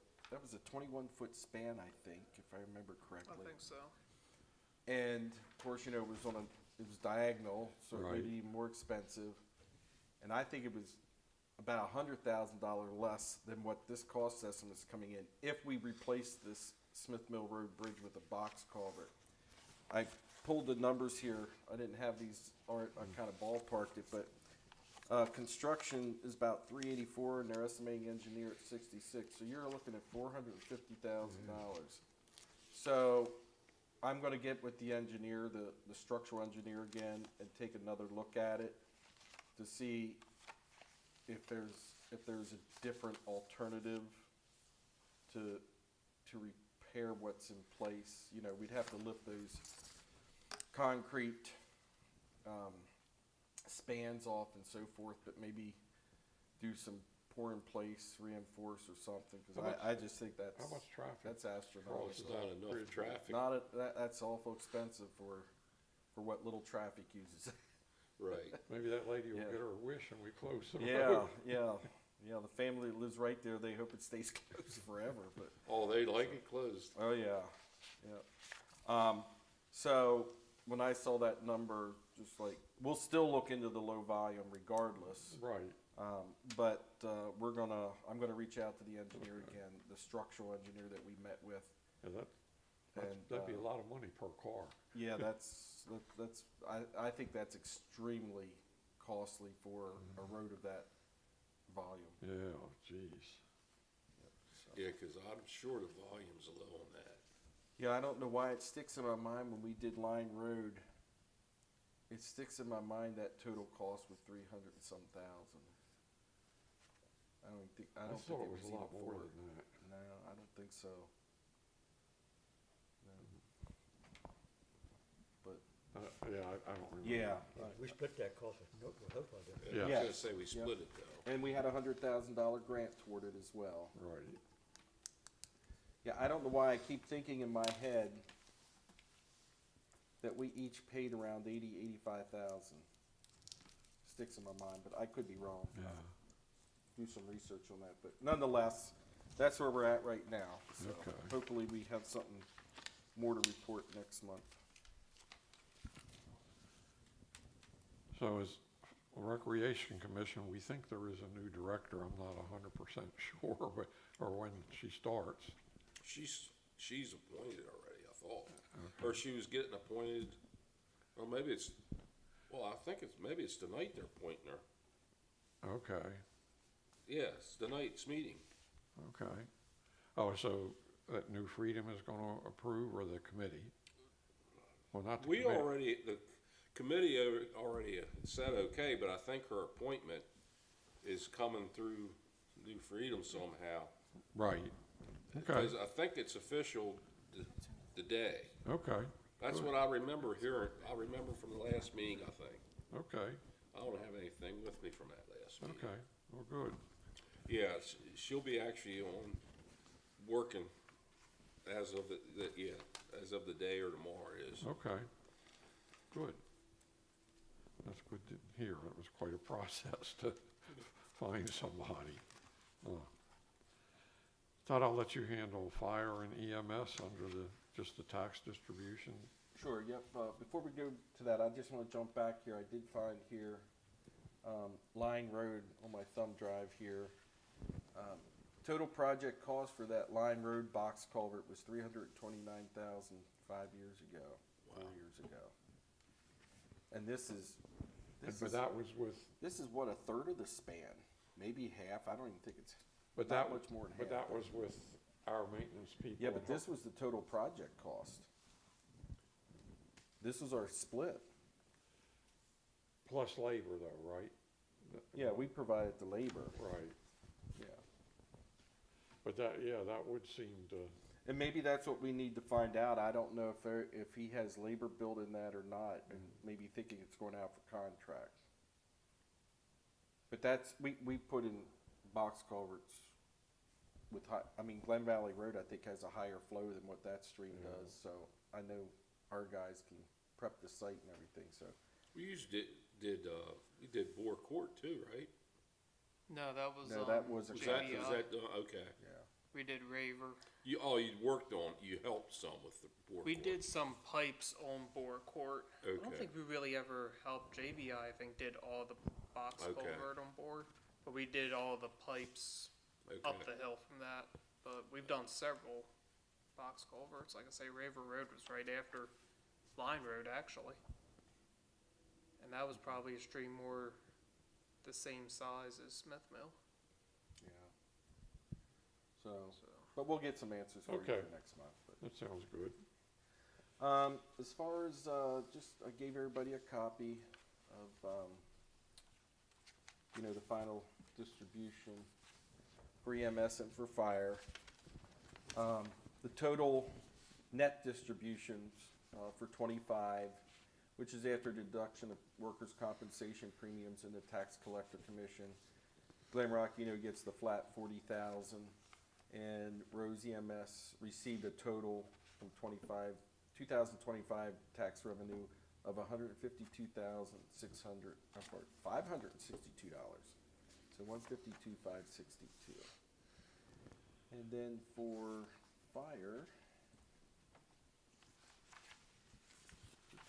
21-foot span, I think, if I remember I correctly. think so. And of course, it was diagonal, so it Right. would be more expensive. And I think it was about $100,000 less than what this cost estimate is coming in if we replace this Smith Mill Road bridge with a box culvert. I pulled the numbers here. I didn't have these, or I kind of ballparked it, but construction is about 384, and they're estimating engineer at 66. So you're looking at $450,000. So I'm going to get with the engineer, the structural engineer again, and take another look at it to see if there's a different alternative to repair what's in place. You know, we'd have to lift those concrete spans off and so forth, but maybe do some pour in place, reinforce or something, because I just think How much traffic? that's astronomical. There's not enough traffic. That's awful expensive for what little traffic uses. Right. Maybe that lady will Yeah. get her wish and we close the Yeah, road. yeah. The family that lives right there, they hope it stays closed forever, but. Oh, they like it closed. Oh, yeah, yeah. So when I saw that number, just like, we'll still look into the low volume regardless. Right. But I'm gonna reach out to the engineer again, the structural engineer that we met with. Yeah, And, that'd be a lot of money per car. Yeah, I think that's extremely costly for a road of that volume. Yeah, geez. Yeah, 'cause I'm sure the volume's low on that. Yeah, I don't know why it sticks in my mind when we did Line Road. It sticks in my mind that total cost was 300 and some thousand. I don't think I it thought it was a even lot more four. than that. No, I don't think so. No. But Yeah, I don't remember. yeah, We split that cost with Hopewell, didn't we? I was Yeah. gonna say we split it though. and we had a $100,000 grant toward it as well. Right. Yeah, I don't know why I keep thinking in my head that we each paid around 85,000. Sticks in my mind, but I could be wrong. Yeah. Do some research on that, but nonetheless, that's where we're at right now. So Okay. hopefully we have something more to report next month. So as a Recreation Commission, we think there is a new director. I'm not 100% sure, but, or when she starts. She's appointed already, I thought. Or she was getting appointed, or maybe I think maybe it's tonight they're appointing her. Okay, Yes, tonight's meeting. okay. Oh, so that New Freedom is gonna approve, or the committee? Well, not the committee. The committee already said okay, but I think her appointment is coming through New Freedom somehow. Right, okay, Because I think it's official today. okay, That's Good. what I remember hearing. I remember from the last meeting, I think. okay, I don't have anything with me from that last meeting. okay, well, good, Yeah, she'll be actually working as of as of the day or tomorrow is. okay, good. That's good to hear. It was quite a process to find somebody. Thought I'll let you handle fire and EMS under just the tax distribution. Sure, yep. Before we go to that, I just want to jump back here. I did find here, Line Road on my thumb drive here. Total project cost for that Line Road box culvert was $329,000 5 years ago, 4 years ago. And this is But that was with, what, a third of the span, maybe half. I don't even think it's but not that, much more than but half. that was with our maintenance people. Yeah, but this was the total project cost. This was our split. Plus labor though, right? Yeah, we provided the labor. Right, Yeah. but that would seem to, And maybe that's what we need to find out. I don't know if he has labor built in that or not, and maybe thinking it's going out for contract. But we put in box culverts with Glen Valley Road, I think, has a higher flow than what that stream does, so I know our guys can prep the site and everything, so. We did Boer Court too, right? No, that was, No, that was a Was JBI. that okay? Yeah. We did Raver. You helped some with the Boer We Court. did some pipes on Bore Court. I don't Okay. think we really ever helped JBI. I think did all the box Okay. culvert on board, but we did all the pipes up Okay. the hill from that. But we've done several box culverts. Like I say, Raver Road was right after Line Road, actually. And that was probably a stream more the same size as Smith Mill. Yeah. So, So but we'll get some answers for you Okay. for next month. But. That sounds good. As far as, I gave everybody a copy of, the final distribution for EMS and for fire. The total net distributions, for 25, which is after deduction of workers' compensation premiums and the tax collector commission. Glenrock, gets the flat 40,000, and Rose EMS received a total from 2025 tax revenue of $562,562. So $152,562. And then for fire,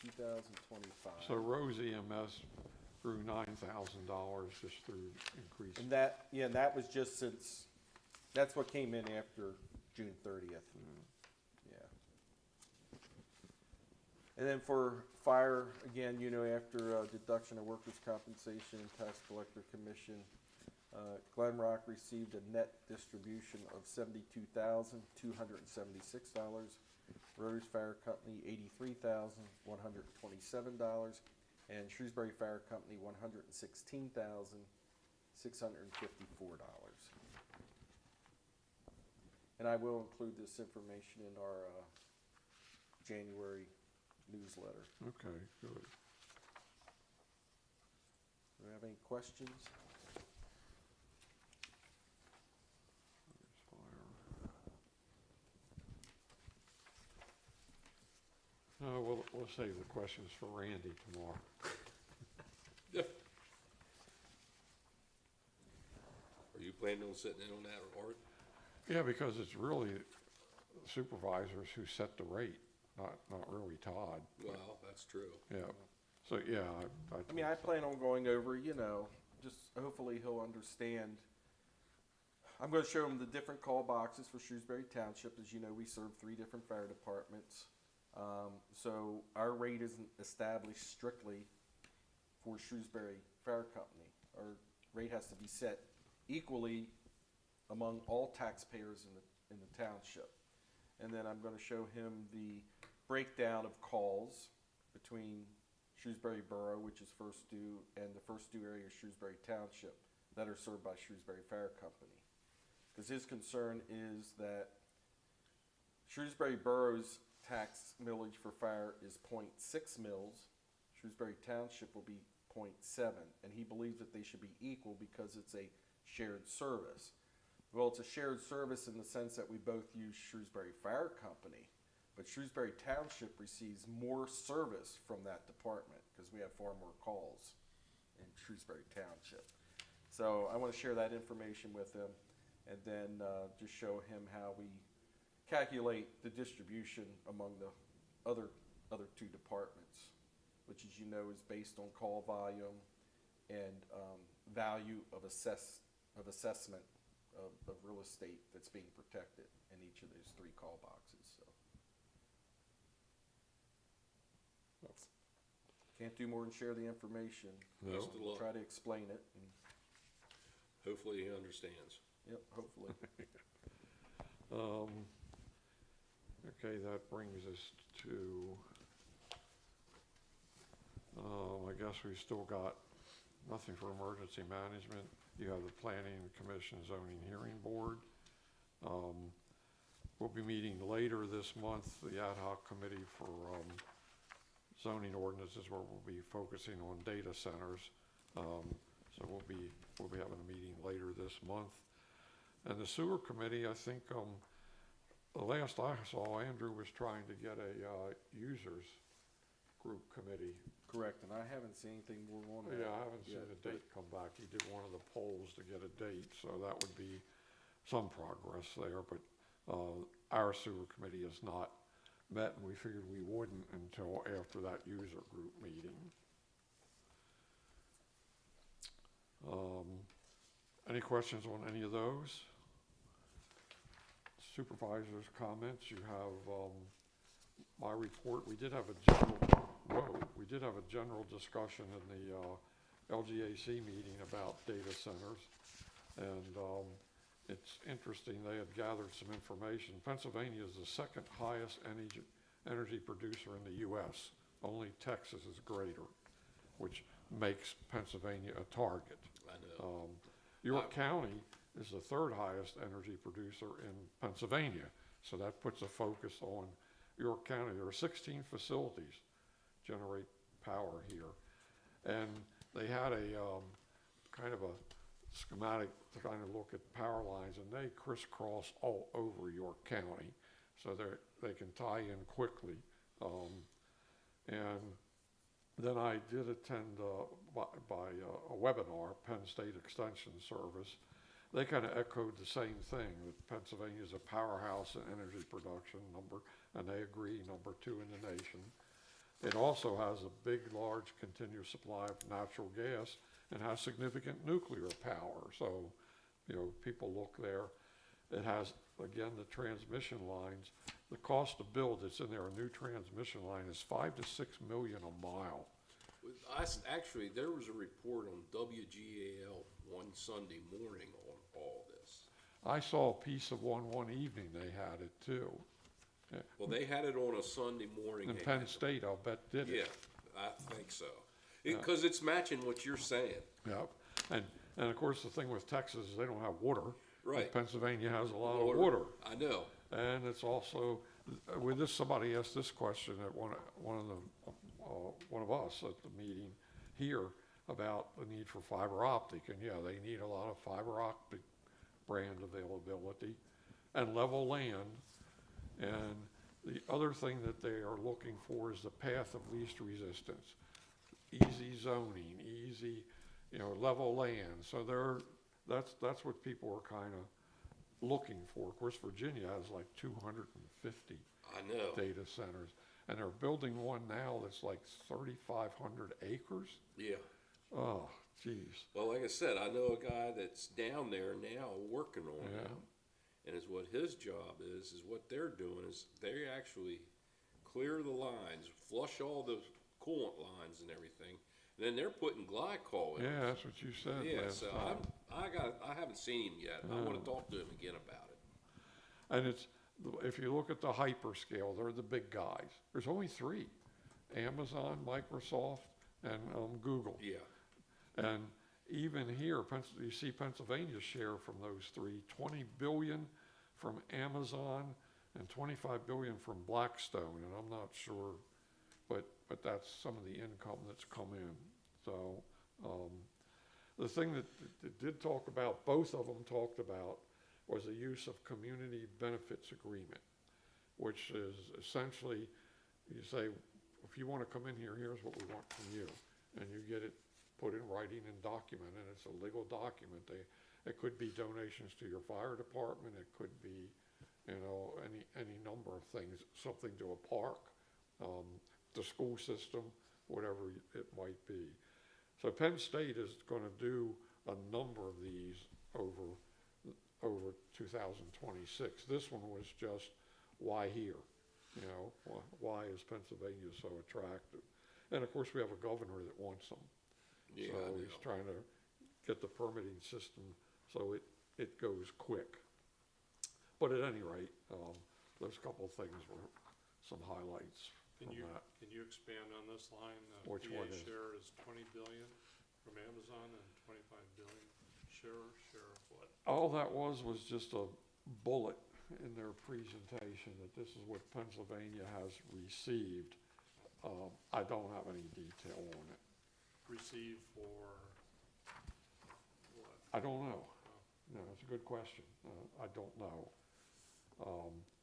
2025. So Rose EMS grew $9,000 just through increase. And that was just since, that's what came in after June 30th. Yeah. And then for fire, again, after deduction of workers' compensation and tax collector commission, Glenrock received a net distribution of $72,276. Rose Fire Company, $83,127, and Shrewsbury Fire Company, $116,654. And I will include this information in our January newsletter. Okay, good. Do you have any questions? There's fire. No, we'll save the questions for Randy tomorrow. Are you planning on sitting in on that, Art? Yeah, because it's really supervisors who set the rate, not really Todd. Well, that's true. Yeah, so, yeah, I mean, I plan on going over, just hopefully he'll understand. I'm gonna show him the different call boxes for Shrewsbury Township. As you know, we serve 3 different fire departments. So our rate isn't established strictly for Shrewsbury Fire Company. Our rate has to be set equally among all taxpayers in the township. And then I'm gonna show him the breakdown of calls between Shrewsbury Borough, which is first due, and the first due area of Shrewsbury Township that are served by Shrewsbury Fire Company. Because his concern is that Shrewsbury Borough's tax millage for fire is 0.6 mils. Shrewsbury Township will be 0.7, and he believes that they should be equal because it's a shared service. Well, it's a shared service in the sense that we both use Shrewsbury Fire Company, but Shrewsbury Township receives more service from that department because we have far more calls in Shrewsbury Township. So I want to share that information with him, and then just show him how we calculate the distribution among the other 2 departments, which, as you know, is based on call volume and value of assessment of real estate that's being protected in each of those 3 call boxes. So can't do more than share the information. No. Best of luck. Try to explain it. And, Hopefully he understands. yep, hopefully. Okay, that brings us to, I guess we've still got nothing for emergency management. You have the Planning Commission Zoning Hearing Board. We'll be meeting later this month, the ad hoc committee for zoning ordinances, where we'll be focusing on data centers. So we'll be having a meeting later this month. And the sewer committee, I think, the last I saw, Andrew was trying to get a users group committee. Correct, and I haven't seen anything more on that. Yeah, I haven't seen yet, a date come back. He did one of the polls to get a date, so that would be some progress there. But our sewer committee has not met, and we figured we wouldn't until after that user group meeting. Any questions on any of those? Supervisors' comments, you have, my report. We did have a general discussion in the LGAC meeting about data centers. And it's interesting, they had gathered some information. Pennsylvania is the second highest energy producer in the US. Only Texas is greater, which makes Pennsylvania a target. I know. York County is the third highest energy producer in Pennsylvania. So that puts a focus on York County. There are 16 facilities generate power here. And they had a kind of a schematic to kind of look at power lines, and they crisscross all over York County. So they can tie in quickly. And then I did attend by a webinar, Penn State Extension Service. They kind of echoed the same thing, that Pennsylvania is a powerhouse in energy production, and they agree, number 2 in the nation. It also has a big, large continuous supply of natural gas and has significant nuclear power. So, people look there. It has, again, the transmission lines. The cost to build that's in there, a new transmission line, is $5 to $6 million a mile. Actually, there was a report on WGAL one Sunday morning on all this. I saw a piece of one evening they had it too. Well, they had it on a Sunday morning. In Penn State, I'll bet did Yeah, it. I think so. Because it's matching what you're saying. Yep. And of course, the thing with Texas is they don't have water. Right. Pennsylvania has a lot of water. I know. And it's also, with this, somebody asked this question at one of us at the meeting here about the need for fiber optic. And yeah, they need a lot of fiber optic brand availability and level land. And the other thing that they are looking for is the path of least resistance. Easy zoning, easy, level land. So that's what people are kind of looking for. Of course, Virginia has like 250 I know. data centers, and they're building one now that's like 3,500 acres. Yeah. Oh, geez. Well, like I said, I know a guy that's down there now working on it. And is what his job is what they're doing is they actually clear the lines, flush all the coolant lines and everything. And then they're putting glycol in. Yeah, that's what you said. Yeah, last so time. I haven't seen him yet. I want to talk to him again about it. And if you look at the hyperscale, they're the big guys. There's only 3, Amazon, Microsoft, and Google. Yeah. And even here, you see Pennsylvania's share from those 3, $20 billion from Amazon and $25 billion from Blackstone. And I'm not sure, but that's some of the income that's come in. So the thing that did talk about, both of them talked about, was the use of community benefits agreement, which is essentially, you say, if you want to come in here, here's what we want from you. And you get it put in writing and documented, and it's a legal document. It could be donations to your fire department, it could be, any number of things, something to a park, the school system, whatever it might be. So Penn State is going to do a number of these over 2026. This one was just, why here? Why is Pennsylvania so attractive? And of course, we have a governor that wants them. Yeah, So he's trying to get the permitting system so it goes quick. But at any rate, those couple of things were some highlights from that. Can you expand on this line? Which one is? Share is 20 billion from Amazon and 25 billion share of what? All that was just a bullet in their presentation that this is what Pennsylvania has received. I don't have any detail on it. Receive for what? I don't know. No, it's a good question. I don't know.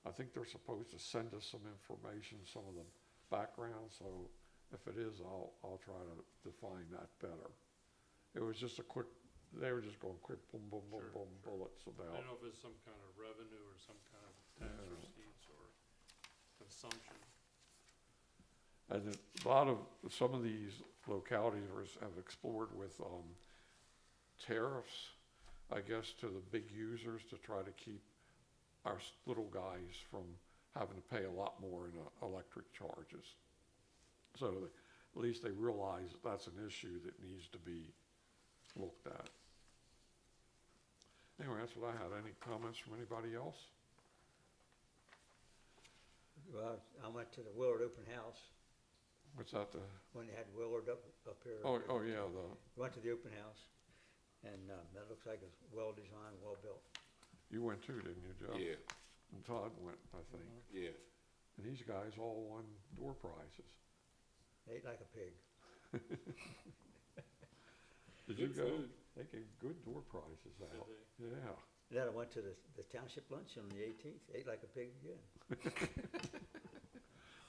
I think they're supposed to send us some information, some of the background, so if it is, I'll try to define that better. It was just they were just going quick boom, boom, boom, boom, bullets I about. don't know if it's some kind of revenue or some kind of tax receipts or consumption. And some of these localities have explored with tariffs, I guess, to the big users to try to keep our little guys from having to pay a lot more in electric charges. So at least they realize that that's an issue that needs to be looked at. Anyway, that's what I had. Any comments from anybody else? Well, I went to the Willard Open House What's that? when they had Willard up here. Oh yeah, Went to the open house, and that looks like it's well designed, well built. you went too, didn't you, Joe? Yeah, And Todd went, I think. yeah. And these guys all won door prizes. Ate like a pig. Did you Good go? food. They gave good door prizes out. Yeah. Then I went to the township lunch on the 18th, ate like a pig again.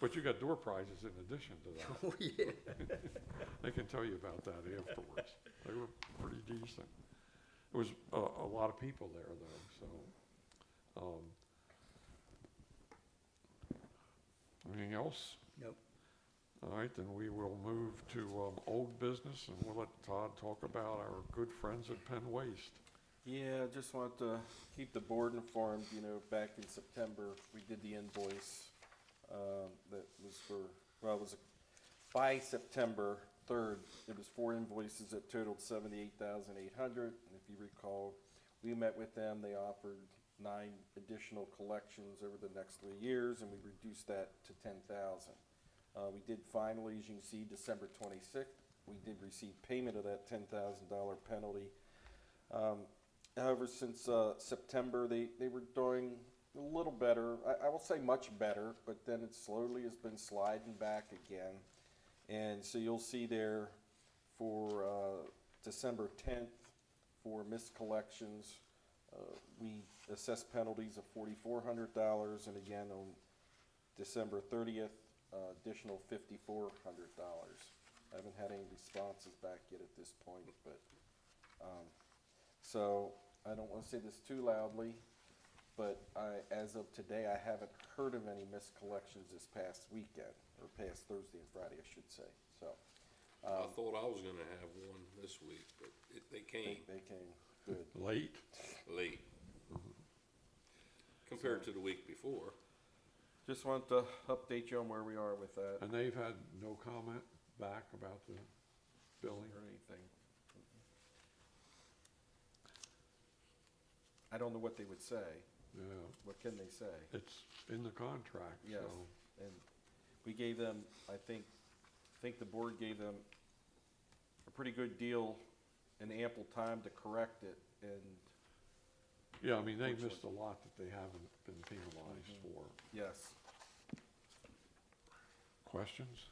But you got door prizes in addition to that. Oh, yeah. They can tell you about that afterwards. They were pretty decent. There was a lot of people there though, so. Anything else? Nope. All right, then we will move to old business, and we'll let Todd talk about our good friends at Penn Waste. Yeah, I just want to keep the board informed, you know, back in September, we did the invoice, that was for, well, it was, by September 3rd, it was 4 invoices that totaled $78,800, and if you recall, we met with them, they offered 9 additional collections over the next 3 years, and we reduced that to 10,000. We did finally, as you can see, December 26th, we did receive payment of that $10,000 penalty. However, since September, they were doing a little better. I will say much better, but then it slowly has been sliding back again. And so you'll see there for December 10th, for missed collections, we assessed penalties of $4,400, and again on December 30th, additional $5,400. I haven't had any responses back yet at this point, but so I don't want to say this too loudly, but as of today, I haven't heard of any missed collections this past weekend, or past Thursday and Friday, I should say. So I thought I was gonna have one this week, but they came they came good. Late? late. Compared to the week before. Just want to update you on where we are with that And they've had no comment back about the billing? or anything. I don't know what they would say. Yeah, What can they say? it's in the contract, Yes, so. and we gave them, I think the board gave them a pretty good deal and ample time to correct it, and Yeah, I mean, they missed a lot that they haven't been penalized for. yes. Questions?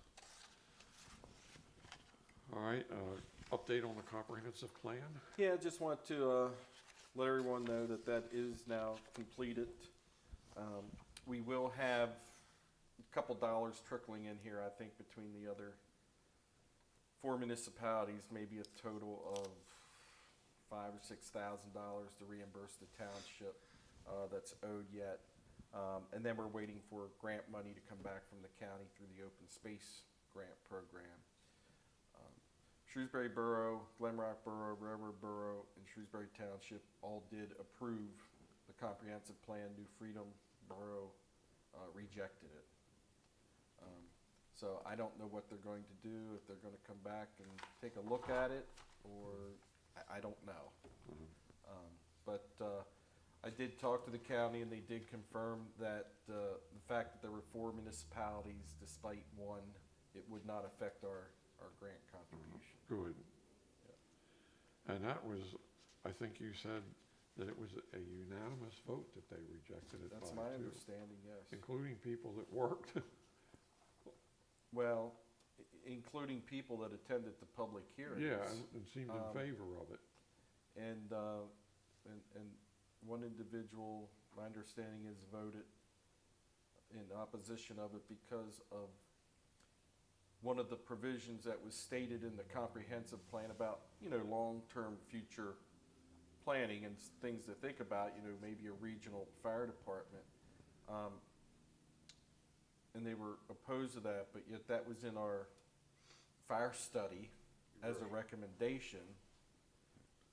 All right, update on the comprehensive plan? Yeah, I just want to let everyone know that that is now completed. We will have a couple dollars trickling in here, I think, between the other 4 municipalities, maybe a total of $5,000 or $6,000 to reimburse the township that's owed yet. And then we're waiting for grant money to come back from the county through the open space grant program. Shrewsbury Borough, Glenrock Borough, Railroad Borough, and Shrewsbury Township all did approve the comprehensive plan. New Freedom Borough rejected it. So I don't know what they're going to do, if they're going to come back and take a look at it, or I don't know. But I did talk to the county, and they did confirm that the fact that there were 4 municipalities, despite one, it would not affect our grant contribution. Good. And that was, I think you said that it was a unanimous vote that they rejected it by, That's my too, understanding, yes. including people that worked. Well, including people that attended the public hearings. Yeah, and seemed in Um, favor of it. And one individual, my understanding is voted in opposition of it because of one of the provisions that was stated in the comprehensive plan about, you know, long-term future planning and things to think about, you know, maybe a regional fire department. And they were opposed to that, but yet that was in our fire study as a recommendation.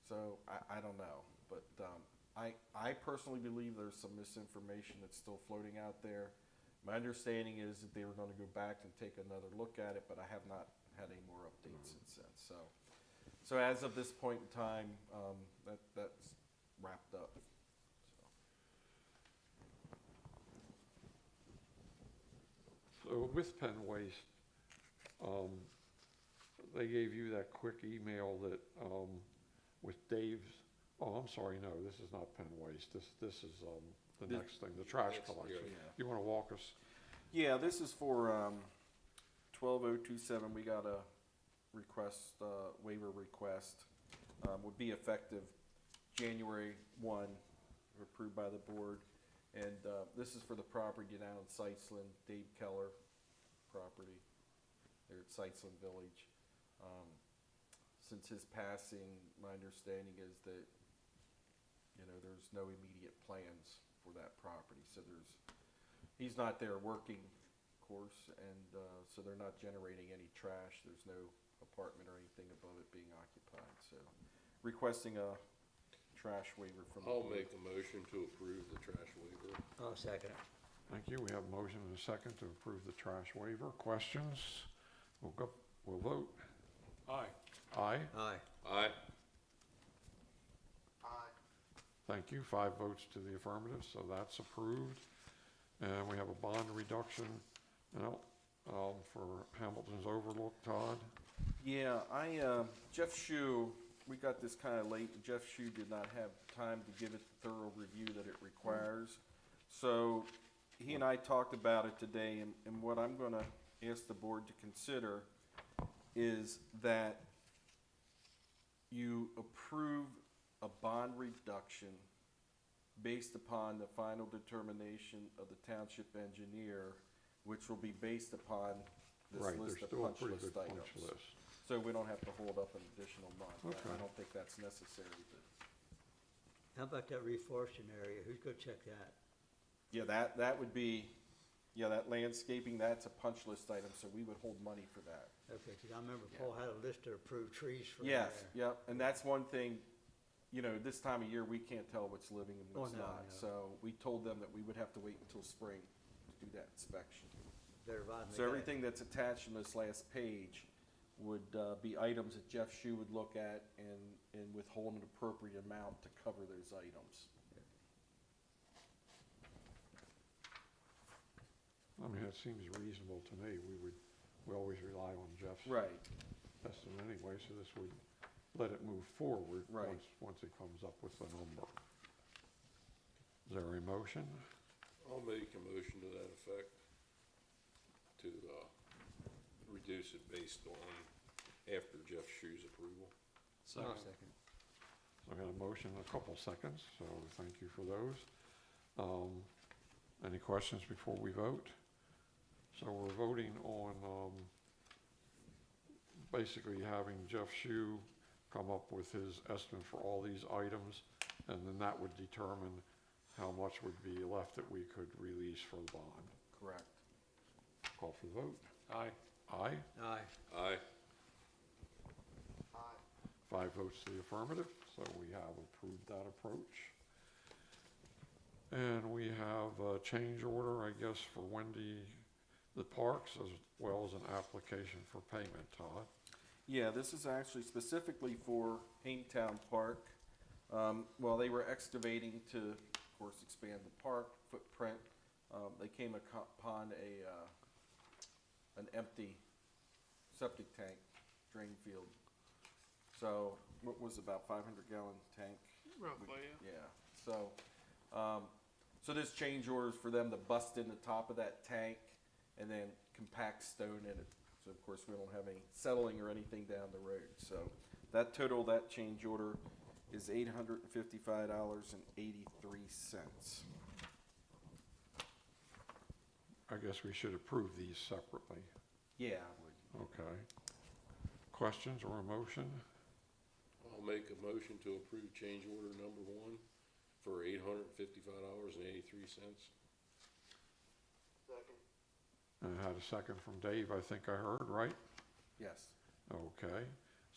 So I don't know, but I personally believe there's some misinformation that's still floating out there. My understanding is that they were going to go back and take another look at it, but I have not had any more updates since then. So as of this point in time, that's wrapped up. So with Penn Waste, they gave you that quick email that, with Dave's, oh, I'm sorry, no, this is not Penn Waste. This is, the This- next thing, the trash Yes, collection. yeah. You wanna walk us? Yeah, this is for 12027. We got a request, waiver request. Would be effective January 1, approved by the board. And this is for the property down in Seitzlin, Dave Keller property there at Seitzlin Village. Since his passing, my understanding is that, there's no immediate plans for that property. So he's not there working, of course, and so they're not generating any trash. There's no apartment or anything above it being occupied. So requesting a trash waiver from the I'll board. make a motion to approve the trash waiver. I'll second it. Thank you. We have a motion and a second to approve the trash waiver. Questions? We'll vote. Aye. Aye. Aye. Aye. Aye. Thank you. 5 votes to the affirmative, so that's approved. And we have a bond reduction, for Hamilton's Overlook, Todd. Yeah, Jeff Shue, we got this kind of late, and Jeff Shue did not have time to give it the thorough review that it requires. So he and I talked about it today, and what I'm gonna ask the board to consider is that you approve a bond reduction based upon the final determination of the township engineer, which will be based upon this Right, there's list of still a punch pretty list good punch items. list. So we don't have to hold up an additional month. Okay. I don't think that's necessary, but, How about that reforesting area? Who's gonna check that? yeah, that would be, that landscaping, that's a punch list item, so we would hold money for that. Okay, 'cause I remember Yeah. Paul had a list of approved trees for Yes, there. yep, and that's one thing, this time of year, we can't tell what's living and what's Oh, no, not. no. So we told them that we would have to wait until spring to do that inspection. Better rod me So back. everything that's attached in this last page would be items that Jeff Shue would look at and withhold an appropriate amount to cover those items. I mean, it seems reasonable to me. We always rely on Jeff's Right. estimate anyway, so this would let it move forward Right. once he comes up with the number. Is there a motion? I'll make a motion to that effect to, reduce it based on after Jeff Shue's approval. I'll Second. second. So I got a motion, a couple seconds, so thank you for those. Any questions before we vote? So we're voting on, basically having Jeff Shue come up with his estimate for all these items, and then that would determine how much would be left that we could release for the bond. Correct. Call for the vote. Aye. Aye. Aye. Aye. Aye. 5 votes to the affirmative, so we have approved that approach. And we have a change order, I guess, for Wendy, the Parks, as well as an application for payment, Todd. Yeah, this is actually specifically for Haintown Park. While they were excavating to, of course, expand the park footprint, they came upon an empty septic tank drain field. So, what was about 500-gallon tank? Roughly, yeah. Yeah, so this change order is for them to bust in the top of that tank and then compact stone in it. So of course, we don't have any settling or anything down the road. So that change order is $855.83. I guess we should approve these separately. Yeah, I would. Okay. Questions or a motion? I'll make a motion to approve change order number 1 for $855.83. Second. And I had a second from Dave, I think I heard, right? Yes. Okay.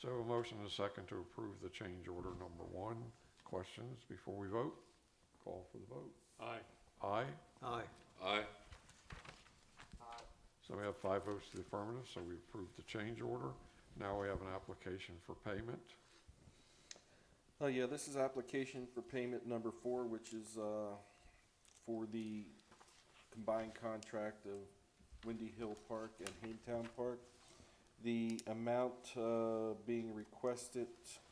So a motion and a second to approve the change order number 1. Questions before we vote? Call for the vote. Aye. Aye. Aye. Aye. So we have 5 votes to the affirmative, so we approved the change order. Now we have an application for payment. Oh, yeah, this is application for payment number 4, which is, for the combined contract of Windy Hill Park and Haintown Park. The amount, being requested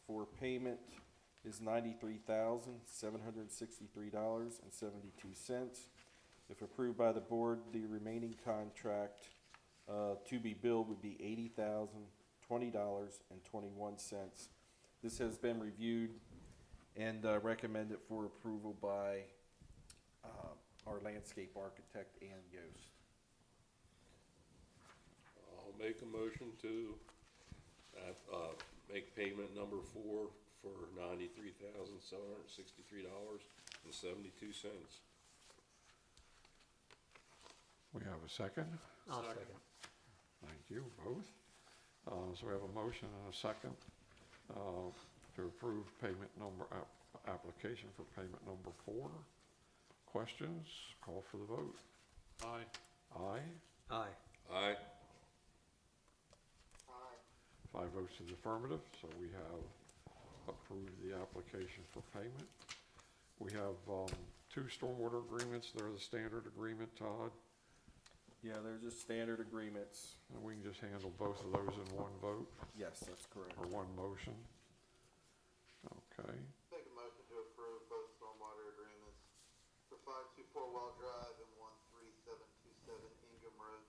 for payment is $93,763.72. If approved by the board, the remaining contract, to be billed would be $80,020.21. This has been reviewed and recommended for approval by our landscape architect, Ann Yost. I'll make a motion to, make payment number 4 for $93,763.72. We have a second. I'll Second. second. Thank you, both. So we have a motion and a second to approve payment number, application for payment number 4. Questions? Call for the vote. Aye. Aye. Aye. Aye. 5 votes to the affirmative, so we have approved the application for payment. We have 2 stormwater agreements. They're the standard agreement, Todd, Yeah, they're just standard agreements. and we can just handle both of those in one vote Yes, that's correct. or one motion. Okay. Make a motion to approve both stormwater agreements for 524 Well Drive and 13727 Ingham Road.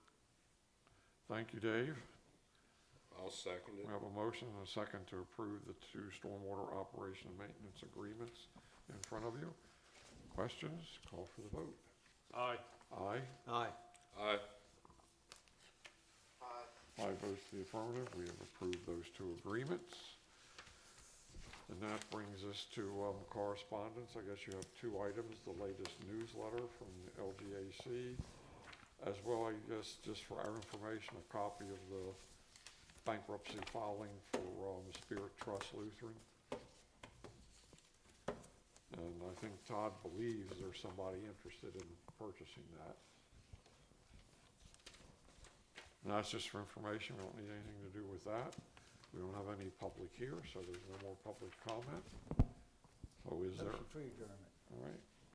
Thank you, Dave. I'll second We it. have a motion and a second to approve the 2 stormwater operation and maintenance agreements in front of you. Questions? Call for the vote. Aye. Aye. Aye. Aye. 5 votes to the affirmative. We have approved those 2 agreements. And that brings us to correspondence. I guess you have 2 items, the latest newsletter from the LGAC, as well, I guess, just for our information, a copy of the bankruptcy filing for Spirit Trust Lutheran. And I think Todd believes there's somebody interested in purchasing that. And that's just for information. We don't need anything to do with that. We don't have any public here, so there's no more public comment. So is there, Motion for adjournment. all right,